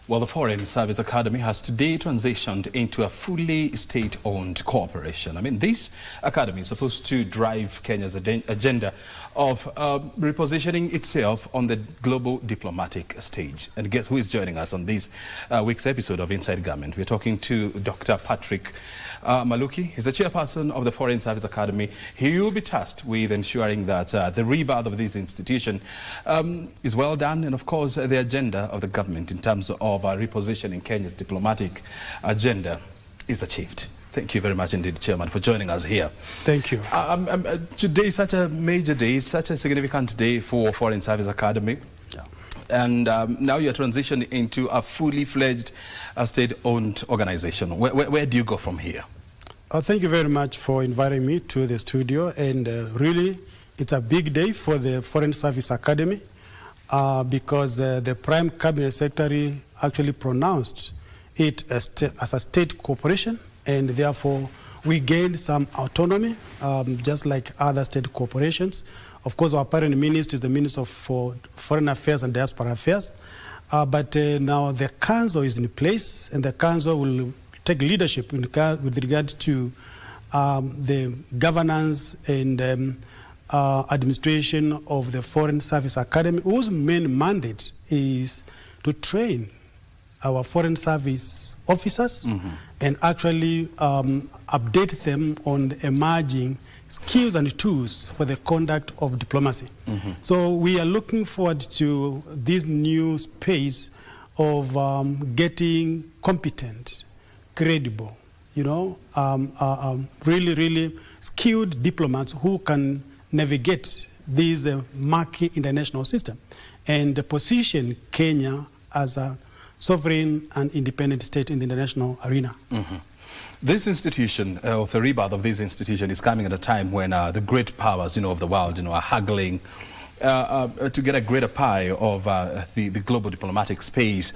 Well, the Foreign Service Academy has today transitioned into a fully state-owned corporation. I mean, this academy is supposed to drive Kenya's agenda of repositioning itself on the global diplomatic stage. And guess who is joining us on this week's episode of Inside Government? We're talking to Dr. Patrick Maluki. He's the chairperson of the Foreign Service Academy. He will be tasked with ensuring that the rebirth of this institution is well done, and of course the agenda of the government in terms of repositioning Kenya's diplomatic agenda is achieved. Thank you very much indeed, Chairman, for joining us here. Thank you. Today is such a major day, such a significant day for Foreign Service Academy. Yeah. And now you're transitioning into a fully fledged state-owned organization. Where do you go from here? Thank you very much for inviting me to the studio. And really, it's a big day for the Foreign Service Academy because the Prime Cabinet Secretary actually pronounced it as a state corporation, and therefore we gained some autonomy, just like other state corporations. Of course, our parent minister is the Minister for Foreign Affairs and Diaspora Affairs, but now the council is in place, and the council will take leadership with regard to the governance and administration of the Foreign Service Academy, whose main mandate is to train our foreign service officers and actually update them on the emerging skills and tools for the conduct of diplomacy. So we are looking forward to this new space of getting competent, credible, really skilled diplomats who can navigate this murky international system and position Kenya as a sovereign and independent state in the international arena. This institution, or the rebirth of this institution, is coming at a time when the great powers, of the world, are haggling to get a greater pie of the global diplomatic space.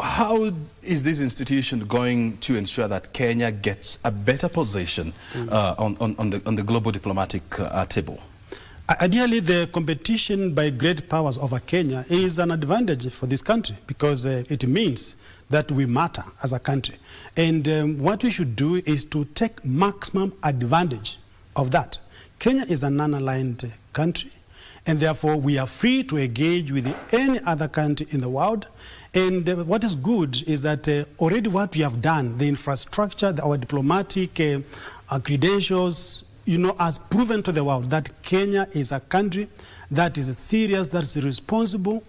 How is this institution going to ensure that Kenya gets a better position on the global diplomatic table? Ideally, the competition by great powers over Kenya is an advantage for this country because it means that we matter as a country. And what we should do is to take maximum advantage of that. Kenya is a non-aligned country, and therefore we are free to engage with any other country in the world. And what is good is that already what we have done, the infrastructure, our diplomatic credentials, has proven to the world that Kenya is a country that is serious, that is responsible,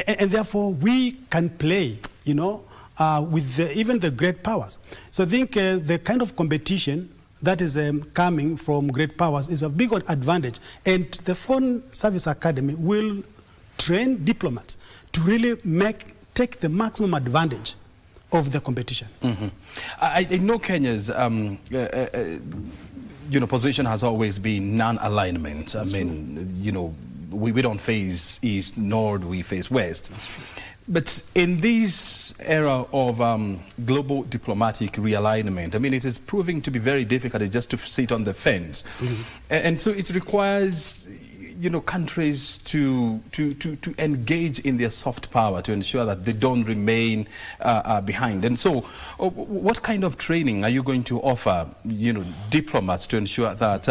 and therefore we can play, with even the great powers. So I think the kind of competition that is coming from great powers is a big advantage. And the Foreign Service Academy will train diplomats to really take the maximum advantage of the competition. I know Kenya's position has always been non-alignment. I mean, we don't face East, nor do we face West. But in this era of global diplomatic realignment, I mean, it is proving to be very difficult just to sit on the fence. And so it requires, countries to engage in their soft power to ensure that they don't remain behind. And so what kind of training are you going to offer, diplomats to ensure that,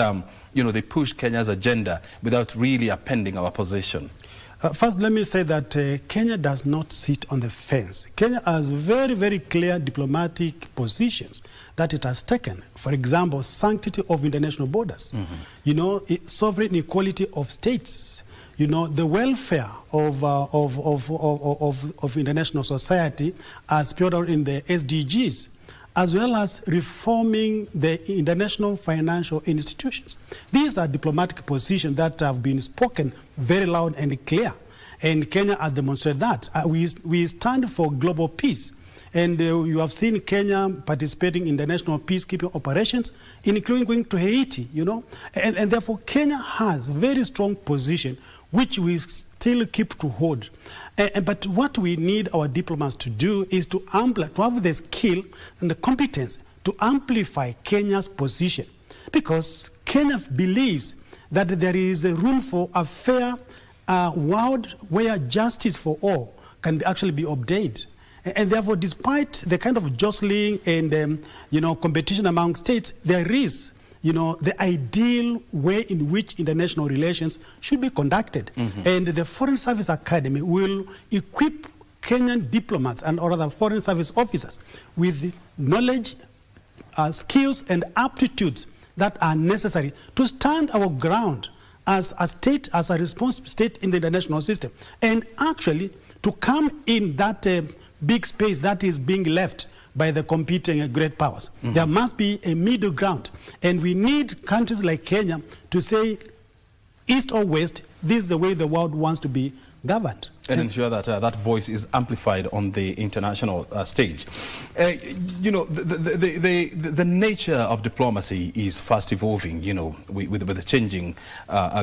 they push Kenya's agenda without really appending our position? First, let me say that Kenya does not sit on the fence. Kenya has very, very clear diplomatic positions that it has taken. For example, sanctity of international borders, sovereign equality of states, the welfare of international society as spelled out in the SDGs, as well as reforming the international financial institutions. These are diplomatic positions that have been spoken very loud and clear, and Kenya has demonstrated that. We stand for global peace, and you have seen Kenya participating in international peacekeeping operations, including going to Haiti, and therefore Kenya has a very strong position, which we still keep to hold. But what we need our diplomats to do is to have the skill and the competence to amplify Kenya's position, because Kenya believes that there is a room for a fair world where justice for all can actually be obtained. And therefore, despite the kind of jostling and competition among states, there is the ideal way in which international relations should be conducted. And the Foreign Service Academy will equip Kenyan diplomats and or other foreign service officers with knowledge, skills and aptitudes that are necessary to stand our ground as a state, as a responsible state in the international system, and actually to come in that big space that is being left by the competing great powers. There must be a middle ground, and we need countries like Kenya to say, east or west, this is the way the world wants to be governed. And ensure that that voice is amplified on the international stage. The nature of diplomacy is fast evolving, with the changing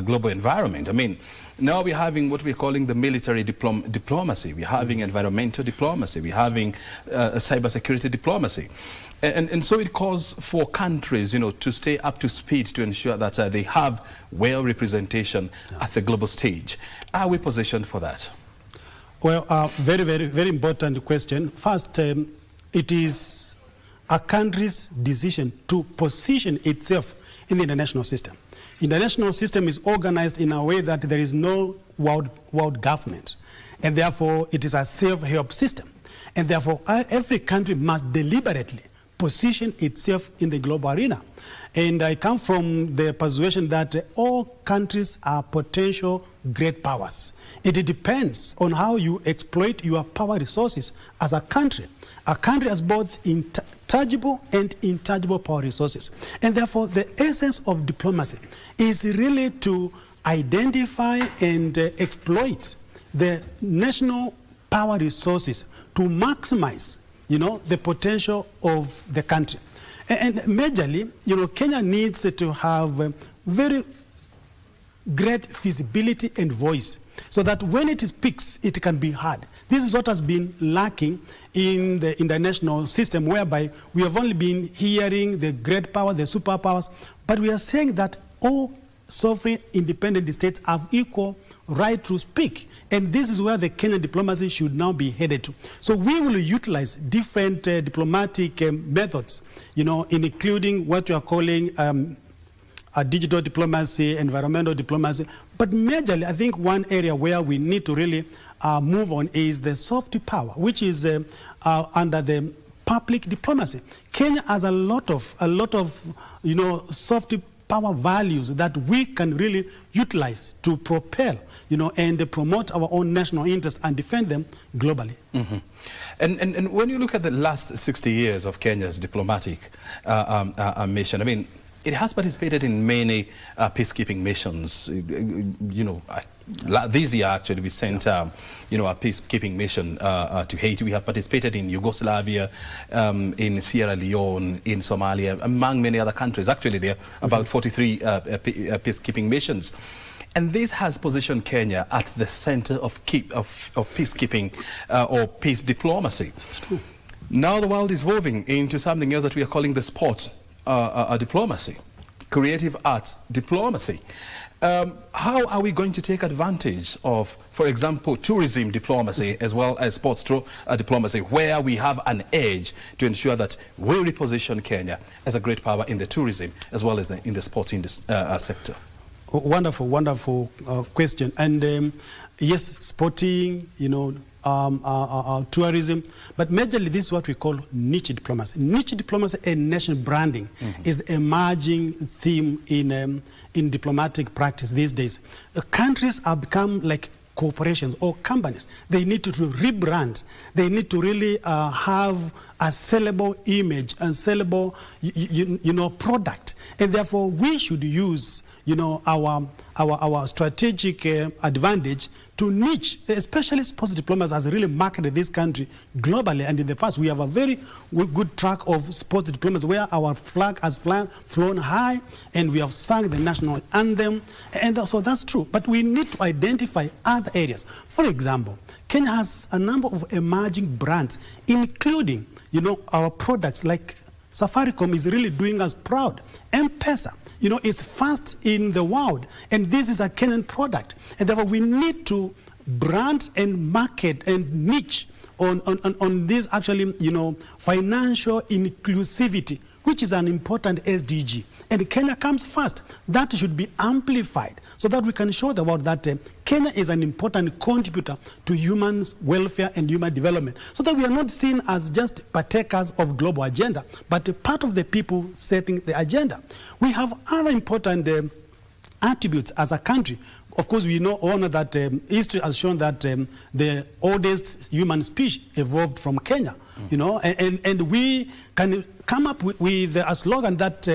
global environment. I mean, now we're having what we're calling the military diplomacy. We're having environmental diplomacy. We're having cybersecurity diplomacy. And so it calls for countries, to stay up to speed to ensure that they have well representation at the global stage. Are we positioned for that? Well, very, very, very important question. First, it is a country's decision to position itself in the international system. International system is organized in a way that there is no world government, and therefore it is a self-help system. And therefore, every country must deliberately position itself in the global arena. And I come from the persuasion that all countries are potential great powers. It depends on how you exploit your power resources as a country. A country has both tangible and intangible power resources. And therefore, the essence of diplomacy is really to identify and exploit the national power resources to maximize the potential of the country. And majorly, Kenya needs to have very great visibility and voice so that when it speaks, it can be heard. This is what has been lacking in the international system, whereby we have only been hearing the great power, the superpowers, but we are saying that all sovereign independent states have equal right to speak. And this is where the Kenyan diplomacy should now be headed to. So we will utilize different diplomatic methods, including what we are calling digital diplomacy, environmental diplomacy. But majorly, I think one area where we need to really move on is the soft power, which is under the public diplomacy. Kenya has a lot of soft power values that we can really utilize to propel, and promote our own national interests and defend them globally. And when you look at the last 60 years of Kenya's diplomatic mission, I mean, it has participated in many peacekeeping missions. This year actually we sent a peacekeeping mission to Haiti. We have participated in Yugoslavia, in Sierra Leone, in Somalia, among many other countries. Actually, there are about 43 peacekeeping missions. And this has positioned Kenya at the center of peacekeeping or peace diplomacy. That's true. Now the world is evolving into something else that we are calling the sport diplomacy, creative arts diplomacy. How are we going to take advantage of, for example, tourism diplomacy as well as sports diplomacy, where we have an edge to ensure that we reposition Kenya as a great power in the tourism as well as in the sports sector? Wonderful, wonderful question. And yes, sporting, tourism, but majorly this is what we call niche diplomacy. Niche diplomacy and national branding is the emerging theme in diplomatic practice these days. Countries have become like corporations or companies. They need to rebrand. They need to really have a sellable image and sellable, product. And therefore, we should use, our strategic advantage to niche, especially sports diplomacy has really marketed this country globally. And in the past, we have a very good track of sports diplomacy where our flag has flown high and we have sung the national anthem. And so that's true. But we need to identify other areas. For example, Kenya has a number of emerging brands, including, our products like Safaricom is really doing us proud. M-Pesa, it's fast in the world, and this is a Kenyan product. And therefore, we need to brand and market and niche on this actually, financial inclusivity, which is an important SDG. And Kenya comes first. That should be amplified so that we can show the world that Kenya is an important contributor to human welfare and human development, so that we are not seen as just partakers of global agenda, but a part of the people setting the agenda. We have other important attributes as a country. Of course, we honor that history has shown that the oldest human species evolved from Kenya, and we can come up with a slogan that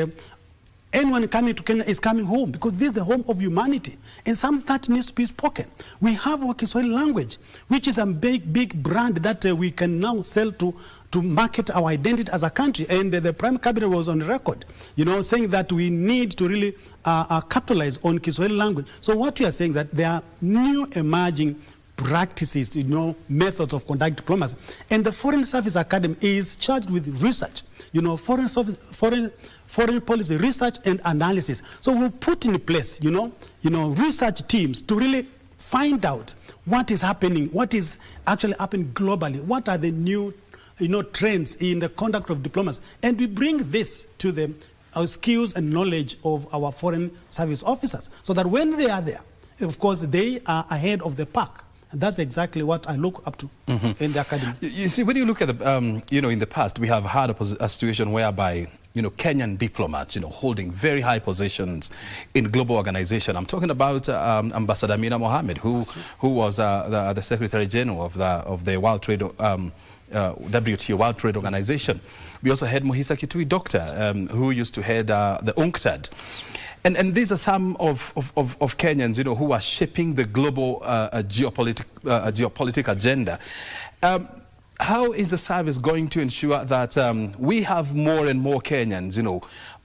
anyone coming to Kenya is coming home, because this is the home of humanity, and some that needs to be spoken. We have our Kiswahili language, which is a big brand that we can now sell to market our identity as a country. And the Prime Cabinet was on record, saying that we need to really capitalize on Kiswahili language. So what we are saying is that there are new emerging practices, methods of conduct diplomacy. And the Foreign Service Academy is charged with research, foreign policy research and analysis. So we'll put in place, research teams to really find out what is happening, what is actually happening globally, what are the new, trends in the conduct of diplomacy. And we bring this to our skills and knowledge of our foreign service officers, so that when they are there, of course, they are ahead of the pack. And that's exactly what I look up to in the academy. You see, when you look at the, in the past, we have had a situation whereby, Kenyan diplomats, holding very high positions in global organization. I'm talking about Ambassador Amina Mohammed, who was the Secretary General of the World Trade WTO, World Trade Organization. We also had Mohisa Kitui Doctor, who used to head the UNCTAD. And these are some of Kenyans, who are shaping the global geopolitical agenda. How is the service going to ensure that we have more and more Kenyans,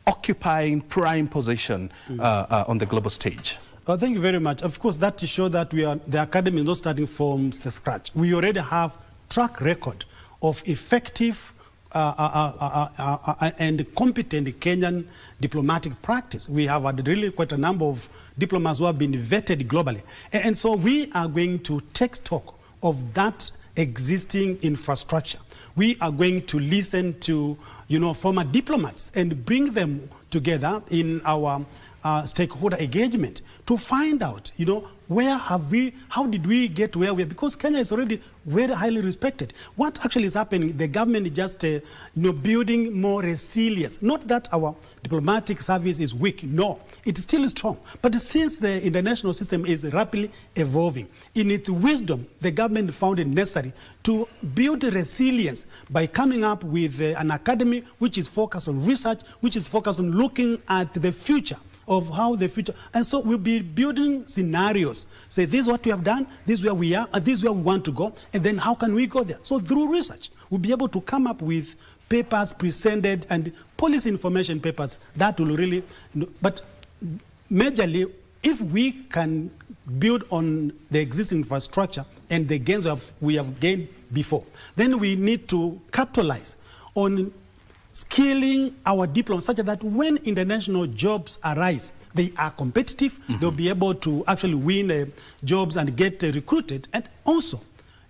occupying prime position on the global stage? Thank you very much. Of course, that to show that the academy is not starting from the scratch. We already have track record of effective and competent Kenyan diplomatic practice. We have had really quite a number of diplomats who have been vetted globally. And so we are going to take stock of that existing infrastructure. We are going to listen to, former diplomats and bring them together in our stakeholder engagement to find out, how did we get where we are? Because Kenya is already very highly respected. What actually is happening, the government is just, building more resilience. Not that our diplomatic service is weak, no, it is still strong. But since the international system is rapidly evolving, in its wisdom, the government found it necessary to build resilience by coming up with an academy which is focused on research, which is focused on looking at the future, of how the future, and so we'll be building scenarios. Say, this is what we have done, this is where we are, and this is where we want to go, and then how can we go there? So through research, we'll be able to come up with papers presented and policy information papers that will really, but majorly, if we can build on the existing infrastructure and the gains we have gained before, then we need to capitalize on skilling our diplomats such that when international jobs arise, they are competitive, they'll be able to actually win jobs and get recruited. And also,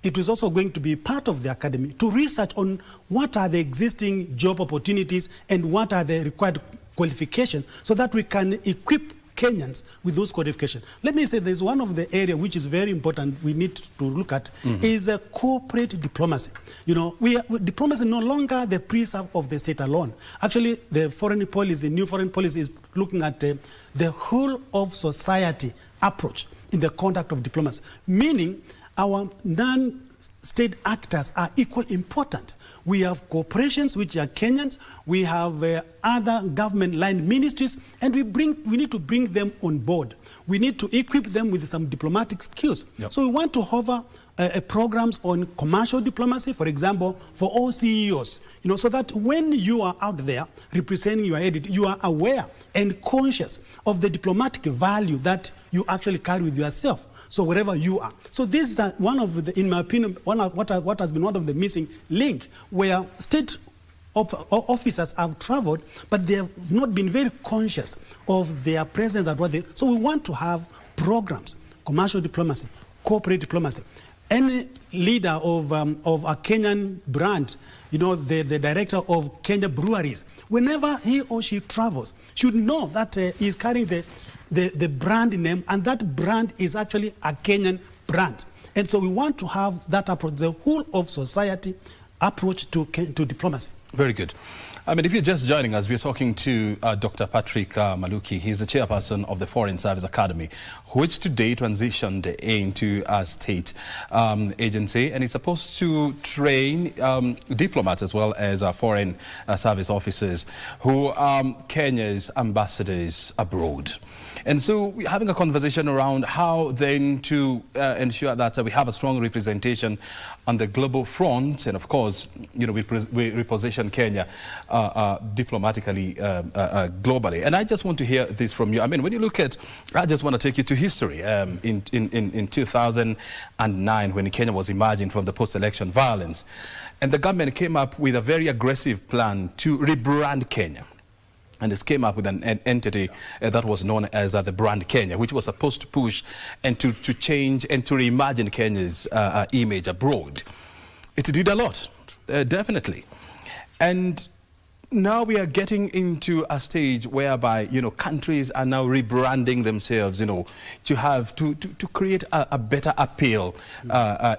it is also going to be part of the academy to research on what are the existing job opportunities and what are the required qualifications so that we can equip Kenyans with those qualifications. Let me say there's one of the areas which is very important we need to look at is corporate diplomacy. Diplomacy is no longer the preserve of the state alone. Actually, the new foreign policy is looking at the whole of society approach in the conduct of diplomacy, meaning our non-state actors are equally important. We have corporations which are Kenyans, we have other government-line ministries, and we need to bring them on board. We need to equip them with some diplomatic skills. Yep. So we want to hover programs on commercial diplomacy, for example, for all CEOs, so that when you are out there representing your entity, you are aware and conscious of the diplomatic value that you actually carry with yourself. So wherever you are. So this is one of the, in my opinion, what has been one of the missing link, where state officers have traveled, but they have not been very conscious of their presence at what they. So we want to have programs, commercial diplomacy, corporate diplomacy, any leader of a Kenyan brand, you know, the director of Kenya breweries, whenever he or she travels, should know that he's carrying the brand name, and that brand is actually a Kenyan brand. And so we want to have that approach, the whole of society approach to diplomacy. Very good. I mean, if you're just joining us, we're talking to Dr. Patrick Maluki. He's the chairperson of the Foreign Service Academy, which today transitioned into a state agency, and is supposed to train diplomats as well as foreign service officers who are Kenya's ambassadors abroad. And so we're having a conversation around how then to ensure that we have a strong representation on the global front, and of course, you know, we reposition Kenya diplomatically, globally. And I just want to hear this from you. I mean, when you look at, I just want to take you to history. In 2009, when Kenya was emerging from the post-election violence, and the government came up with a very aggressive plan to rebrand Kenya. And it came up with an entity that was known as the brand Kenya, which was supposed to push and to change and to reimagine Kenya's image abroad. It did a lot, definitely. And now we are getting into a stage whereby, you know, countries are now rebranding themselves, you know, to create a better appeal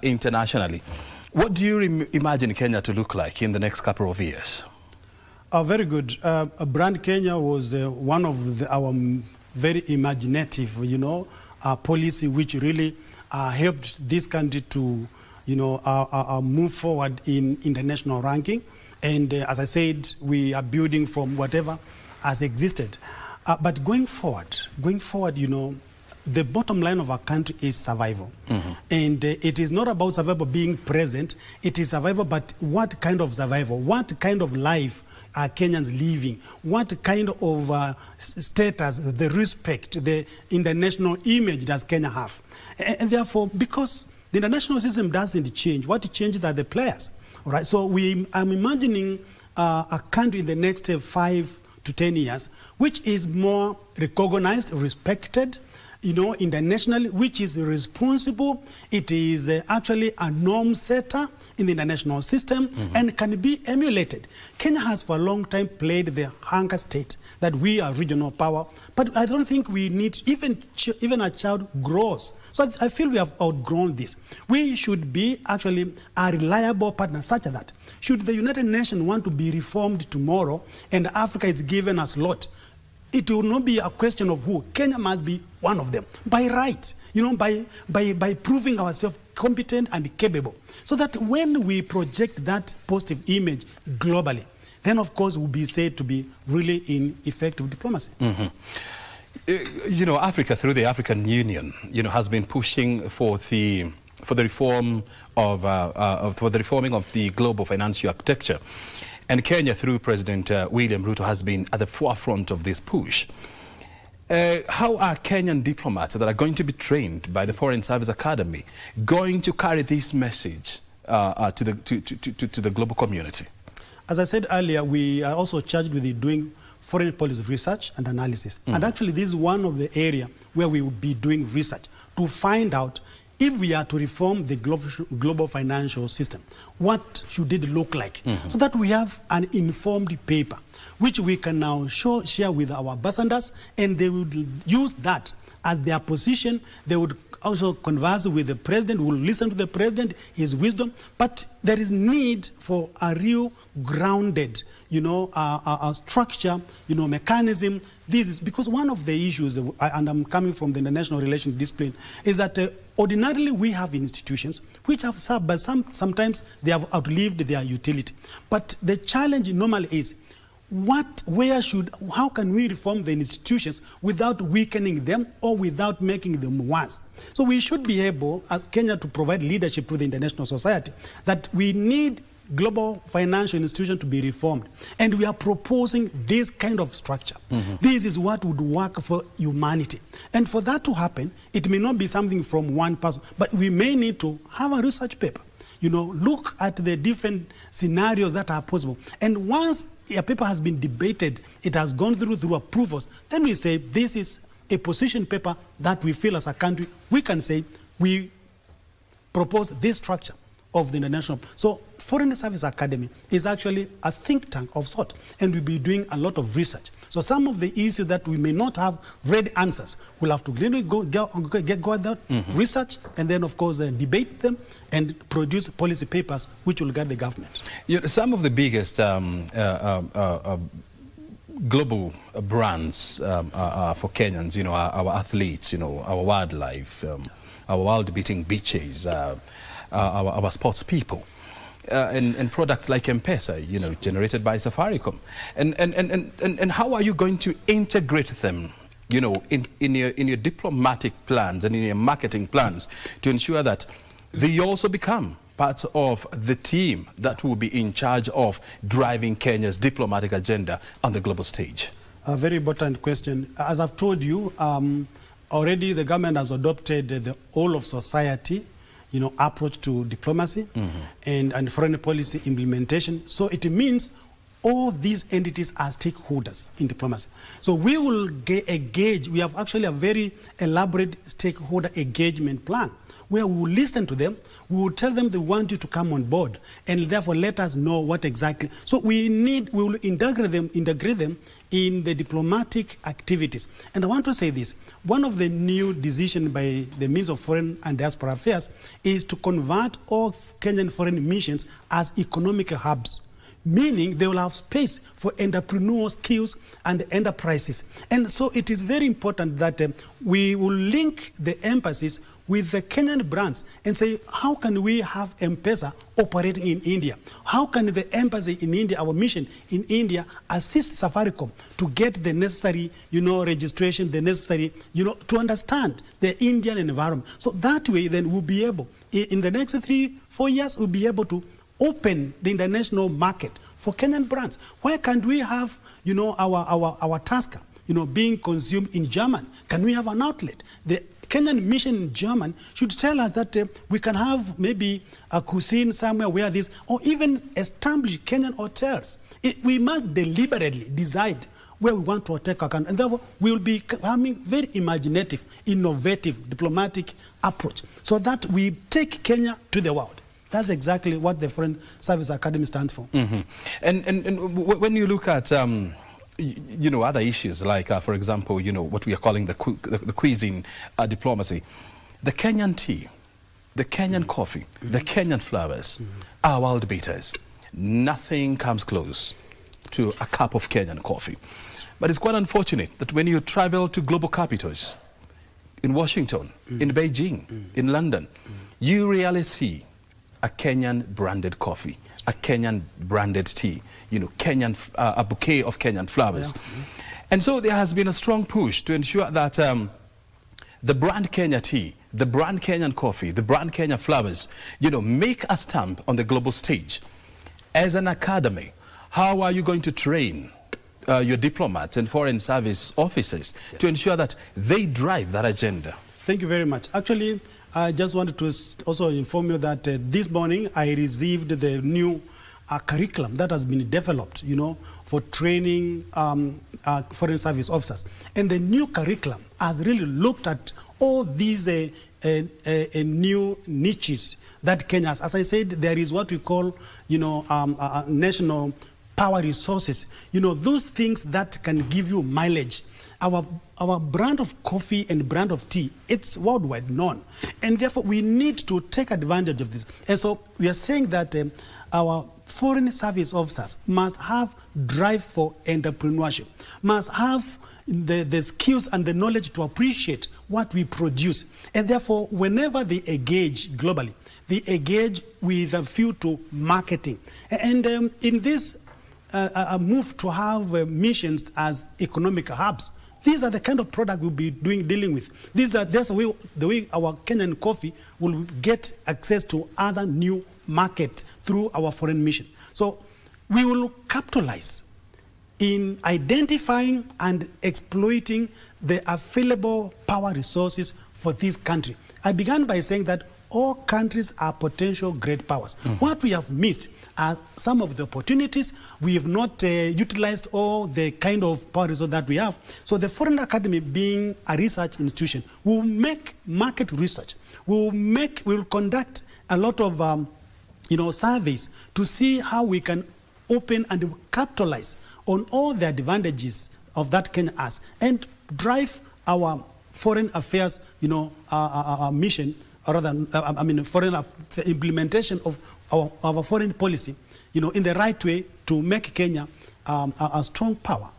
internationally. What do you imagine Kenya to look like in the next couple of years? Very good. Brand Kenya was one of our very imaginative, you know, policy which really helped this country to, you know, move forward in international ranking. And as I said, we are building from whatever has existed. But going forward, you know, the bottom line of our country is survival. Mm-hmm. And it is not about survival being present. It is survival, but what kind of survival? What kind of life are Kenyans living? What kind of status, the respect, the international image does Kenya have? And therefore, because the international system doesn't change, what changes are the players. All right? So I'm imagining a country in the next 5 to 10 years, which is more recognized, respected, you know, internationally, which is responsible. It is actually a norm setter in the international system, mm-hmm. and can be emulated. Kenya has for a long time played the anchor state, that we are regional power, but I don't think we need, even a child grows. So I feel we have outgrown this. We should be actually a reliable partner such that should the United Nations want to be reformed tomorrow and Africa is given a slot, it will not be a question of who. Kenya must be one of them by right, you know, by proving ourselves competent and capable, so that when we project that positive image globally, then of course we'll be said to be really in effective diplomacy. Mm-hmm. You know, Africa through the African Union, you know, has been pushing for the reforming of the global financial architecture. And Kenya, through President William Ruto, has been at the forefront of this push. How are Kenyan diplomats that are going to be trained by the Foreign Service Academy going to carry this message to the global community? As I said earlier, we are also charged with doing foreign policy research and analysis. Mm. And actually, this is one of the areas where we will be doing research to find out if we are to reform the global financial system, what should it look like? Mm-hmm. So that we have an informed paper, which we can now share with our ambassadors, and they would use that as their position. They would also converse with the president, will listen to the president, his wisdom. But there is need for a real grounded, you know, a structure, you know, mechanism. This is because one of the issues, and I'm coming from the international relations discipline, is that ordinarily we have institutions which have served, but sometimes they have outlived their utility. But the challenge normally is, how can we reform the institutions without weakening them or without making them worse? So we should be able, as Kenya, to provide leadership to the international society, that we need global financial institutions to be reformed. And we are proposing this kind of structure. Mm-hmm. This is what would work for humanity. And for that to happen, it may not be something from one person, but we may need to have a research paper. You know, look at the different scenarios that are possible. And once a paper has been debated, it has gone through approvals, then we say this is a position paper that we feel as a country, we can say we proposed this structure of the international. So Foreign Service Academy is actually a think tank of sort, and we'll be doing a lot of research. So some of the issues that we may not have ready answers, we'll have to really go out, research, and then of course debate them and produce policy papers which will guide the government. You know, some of the biggest global brands for Kenyans, you know, our athletes, you know, our wildlife, our world-beating beaches, our sports people, and products like M-Pesa, you know, generated by Safaricom. And how are you going to integrate them, you know, in your diplomatic plans and in your marketing plans to ensure that they also become part of the team that will be in charge of driving Kenya's diplomatic agenda on the global stage? A very important question. As I've told you, already the government has adopted the whole of society, you know, approach to diplomacy and foreign policy implementation. So it means all these entities are stakeholders in diplomacy. So we will engage. We have actually a very elaborate stakeholder engagement plan where we will listen to them, we will tell them they want you to come on board, and therefore let us know what exactly. So we will integrate them in the diplomatic activities. And I want to say this, one of the new decisions by the Ministry of Foreign and Diaspora Affairs is to convert all Kenyan foreign missions as economic hubs, meaning they will have space for entrepreneurial skills and enterprises. And so it is very important that we will link the embassies with the Kenyan brands and say, how can we have M-Pesa operating in India? How can the embassy in India, our mission in India, assist Safaricom to get the necessary, you know, registration, the necessary, you know, to understand the Indian environment. So that way, then we'll be able, in the next 3-4 years, we'll be able to open the international market for Kenyan brands. Why can't we have, you know, our Tusker, you know, being consumed in German? Can we have an outlet? The Kenyan mission in German should tell us that we can have maybe a cuisine somewhere where this, or even establish Kenyan hotels. We must deliberately decide where we want to take our country, and therefore we will be having very imaginative, innovative, diplomatic approach so that we take Kenya to the world. That's exactly what the Foreign Service Academy stands for. And when you look at you know, other issues like, for example, you know, what we are calling the cuisine diplomacy, the Kenyan tea, the Kenyan coffee, the Kenyan flowers are world beaters. Nothing comes close to a cup of Kenyan coffee. But it's quite unfortunate that when you travel to global capitals, in Washington, in Beijing, in London, you rarely see a Kenyan branded coffee, a Kenyan branded tea, you know, a bouquet of Kenyan flowers. And so there has been a strong push to ensure that the brand Kenya tea, the brand Kenyan coffee, the brand Kenya flowers, you know, make a stamp on the global stage. As an academy, how are you going to train your diplomats and foreign service officers to ensure that they drive that agenda? Thank you very much. Actually, I just wanted to also inform you that this morning I received the new curriculum that has been developed, you know, for training foreign service officers. And the new curriculum has really looked at all these new niches that Kenya has. As I said, there is what we call, you know, national power resources. You know, those things that can give you mileage. Our brand of coffee and brand of tea, it's worldwide known. And therefore, we need to take advantage of this. And so we are saying that our foreign service officers must have drive for entrepreneurship, must have the skills and the knowledge to appreciate what we produce. And therefore, whenever they engage globally, they engage with a view to marketing. And in this move to have missions as economic hubs, these are the kind of product we'll be dealing with. That's the way our Kenyan coffee will get access to other new market through our foreign mission. So we will capitalize in identifying and exploiting the available power resources for this country. I began by saying that all countries are potential great powers. What we have missed are some of the opportunities. We have not utilized all the kind of power resources that we have. So the Foreign Academy, being a research institution, will make market research. We'll conduct a lot of surveys to see how we can open and capitalize on all the advantages of that Kenya has and drive our foreign affairs, mission, or rather, foreign implementation of our foreign policy, in the right way to make Kenya a strong power.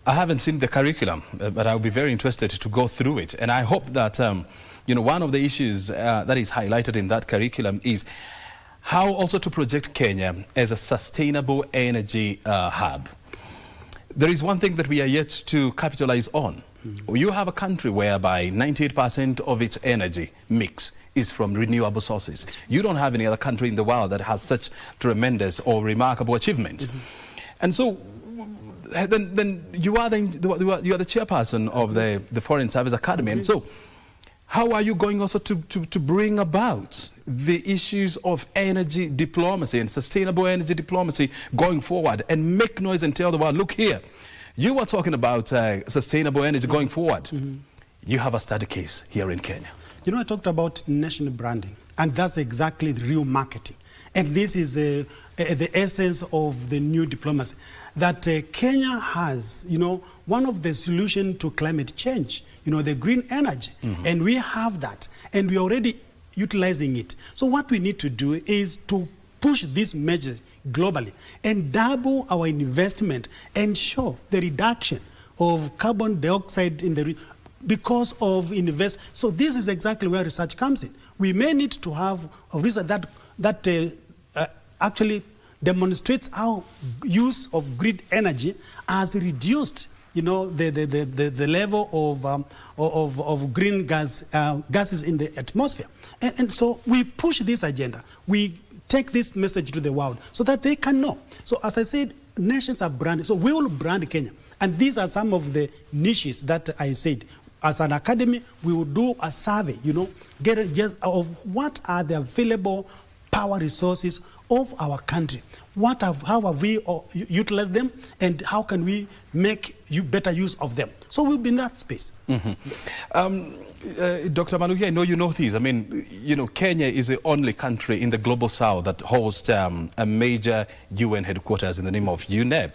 I haven't seen the curriculum, but I'll be very interested to go through it. And I hope that, one of the issues that is highlighted in that curriculum is how also to project Kenya as a sustainable energy hub. There is one thing that we are yet to capitalize on. You have a country whereby 98% of its energy mix is from renewable sources. You don't have any other country in the world that has such tremendous or remarkable achievement. And so then you are the chairperson of the Foreign Service Academy. And so how are you going also to bring about the issues of energy diplomacy and sustainable energy diplomacy going forward and make noise and tell the world, look here, you were talking about sustainable energy going forward. You have a study case here in Kenya. I talked about national branding, and that's exactly the real marketing. And this is the essence of the new diplomacy, that Kenya has, one of the solutions to climate change, the green energy. And we have that, and we're already utilizing it. So what we need to do is to push this measure globally and double our investment and show the reduction of carbon dioxide in the because of invest. So this is exactly where research comes in. We may need to have a research that actually demonstrates how use of grid energy has reduced, the level of green gases in the atmosphere. And so we push this agenda. We take this message to the world so that they can know. So as I said, nations are branded. So we will brand Kenya. And these are some of the niches that I said. As an academy, we will do a survey, get just of what are the available power resources of our country. How have we utilized them, and how can we make better use of them? So we'll be in that space. Yes. Dr. Maluki, I know you know these. I mean, Kenya is the only country in the global south that hosts a major UN headquarters in the name of UNEP.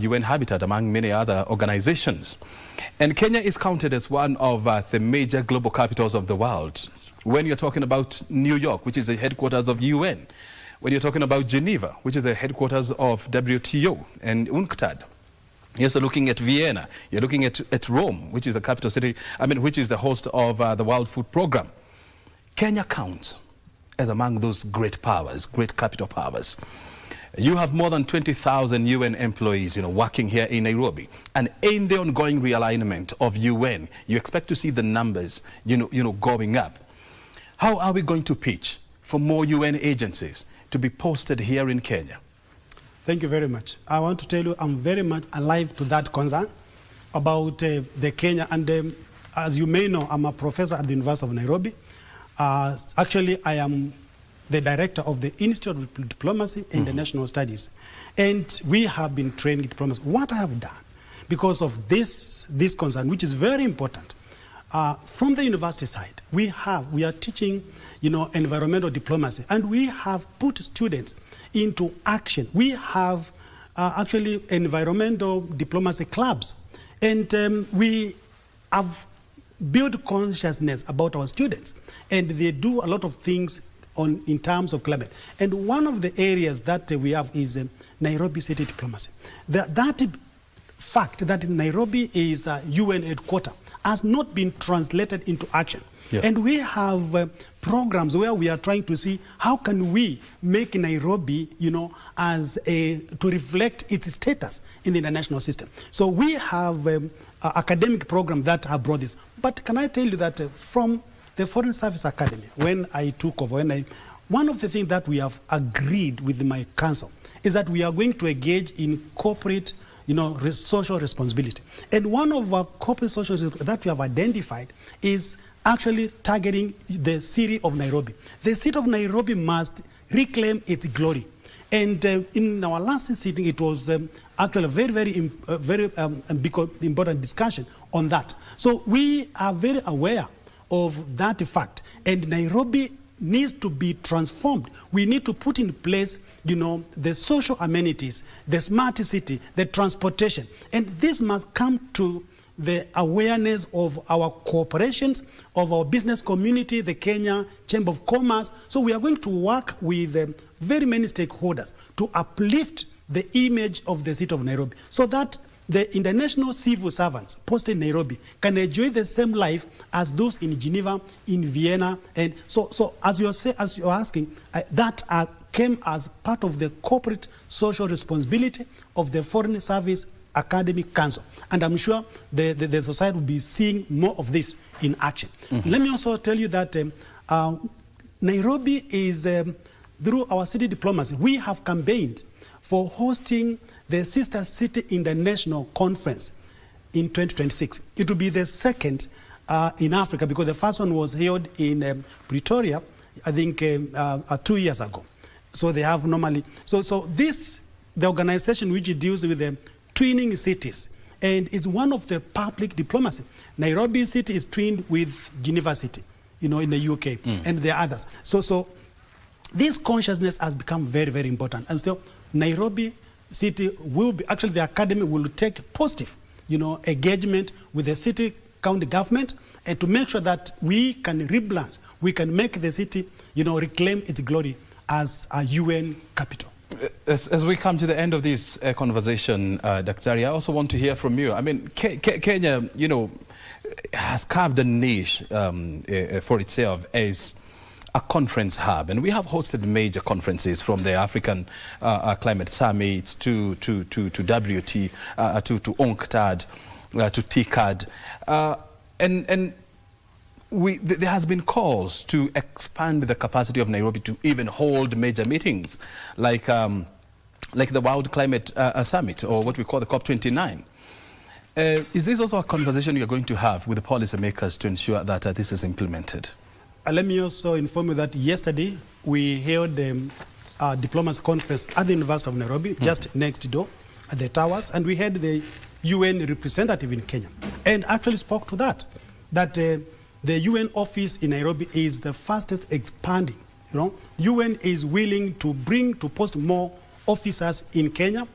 UN Habitat, among many other organizations. And Kenya is counted as one of the major global capitals of the world. When you're talking about New York, which is the headquarters of UN, when you're talking about Geneva, which is the headquarters of WTO and UNCTAD, you're also looking at Vienna, you're looking at Rome, which is the capital city, which is the host of the World Food Program. Kenya counts as among those great powers, great capital powers. You have more than 20,000 UN employees, working here in Nairobi. And in the ongoing realignment of UN, you expect to see the numbers, going up. How are we going to pitch for more UN agencies to be posted here in Kenya? Thank you very much. I want to tell you I'm very much alive to that concern about the Kenya. And as you may know, I'm a professor at the University of Nairobi. Actually, I am the director of the Institute of Diplomacy and International Studies. And we have been training diplomats. What I have done, because of this concern, which is very important, from the university side, we are teaching, environmental diplomacy, and we have put students into action. We have actually environmental diplomacy clubs, and we have built consciousness about our students, and they do a lot of things in terms of climate. And one of the areas that we have is Nairobi city diplomacy. That fact that Nairobi is a UN headquarters has not been translated into action. Yeah. And we have programs where we are trying to see how can we make Nairobi, to reflect its status in the international system. So we have academic programs that have brought this. But can I tell you that from the Foreign Service Academy, when I took over, one of the things that we have agreed with my council is that we are going to engage in corporate, social responsibility. And one of our corporate social that we have identified is actually targeting the city of Nairobi. The city of Nairobi must reclaim its glory. And in our last sitting, it was actually a very important discussion on that. So we are very aware of that fact. And Nairobi needs to be transformed. We need to put in place, the social amenities, the smart city, the transportation. And this must come to the awareness of our corporations, of our business community, the Kenya Chamber of Commerce. So we are going to work with very many stakeholders to uplift the image of the city of Nairobi so that the international civil servants posted in Nairobi can enjoy the same life as those in Geneva, in Vienna. And so as you're asking, that came as part of the corporate social responsibility of the Foreign Service Academic Council. And I'm sure the society will be seeing more of this in action. Mm-hmm. Let me also tell you that Nairobi is, through our city diplomacy, we have campaigned for hosting the Sister City International Conference in 2026. It will be the second in Africa, because the first one was held in Pretoria, I think 2 years ago. So they have normally, so this, the organization which deals with the twinning cities, and it's one of the public diplomacy. Nairobi City is twinned with Geneva City, in the UK, and the others. So this consciousness has become very important. And still, Nairobi City will be, actually the academy will take positive, engagement with the city, county government, and to make sure that we can rebrand, we can make the city, reclaim its glory as a UN capital. As we come to the end of this conversation, Dr. I also want to hear from you. I mean, Kenya, has carved a niche for itself as a conference hub, and we have hosted major conferences from the African Climate Summit to WT, to UNCTAD, to TICAD, and there has been calls to expand the capacity of Nairobi to even hold major meetings like the World Climate Summit, or what we call the COP29. Is this also a conversation you're going to have with the policymakers to ensure that this is implemented? Let me also inform you that yesterday we held a diplomacy conference at the University of Nairobi, just next door at the towers, and we had the UN representative in Kenya, and actually spoke to that the UN office in Nairobi is the fastest expanding. UN is willing to post more officers in Kenya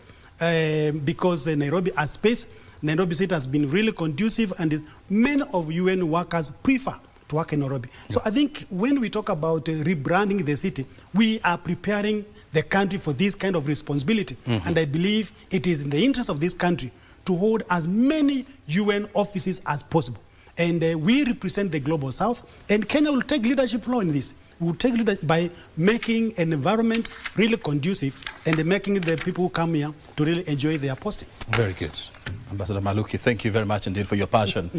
because Nairobi as space, Nairobi City has been really conducive, and many of UN workers prefer to work in Nairobi. Yeah. So I think when we talk about rebranding the city, we are preparing the country for this kind of responsibility. Mm-hmm. And I believe it is in the interest of this country to hold as many UN offices as possible. And we represent the Global South, and Kenya will take leadership role in this. We will take leadership by making an environment really conducive and making the people who come here to really enjoy their posting. Very good. Ambassador Maluki, thank you very much indeed for your passion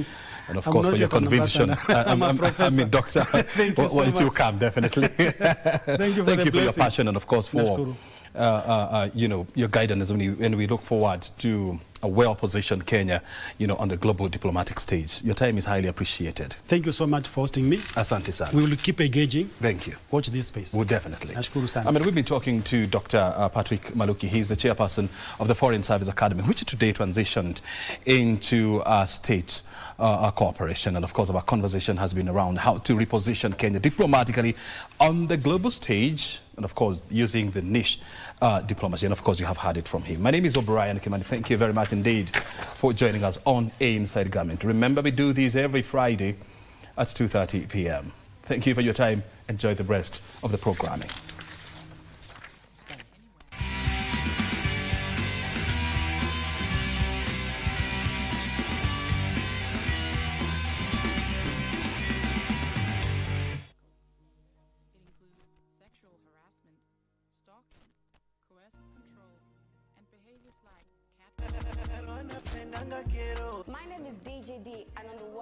and of course for your conviction. I'm a professor. I mean, doctor. Thank you so much. It will come, definitely. Thank you for your passion, and of course for your guidance, and we look forward to a well-positioned Kenya, on the global diplomatic stage. Your time is highly appreciated. Thank you so much for hosting me. Asante sana. We will keep engaging. Thank you. Watch this space. We'll definitely. Nashukuru sana. I mean, we've been talking to Dr. Patrick Maluki. He's the chairperson of the Foreign Service Academy, which today transitioned into a state cooperation. And of course, our conversation has been around how to reposition Kenya diplomatically on the global stage, and of course, using the niche diplomacy. And of course, you have heard it from him. My name is O'Brien Kimani. Thank you very much indeed for joining us on Inside Government. Remember, we do these every Friday at 2:30 p.m. Thank you for your time. Enjoy the rest of the programming. My name is DJD, and on the one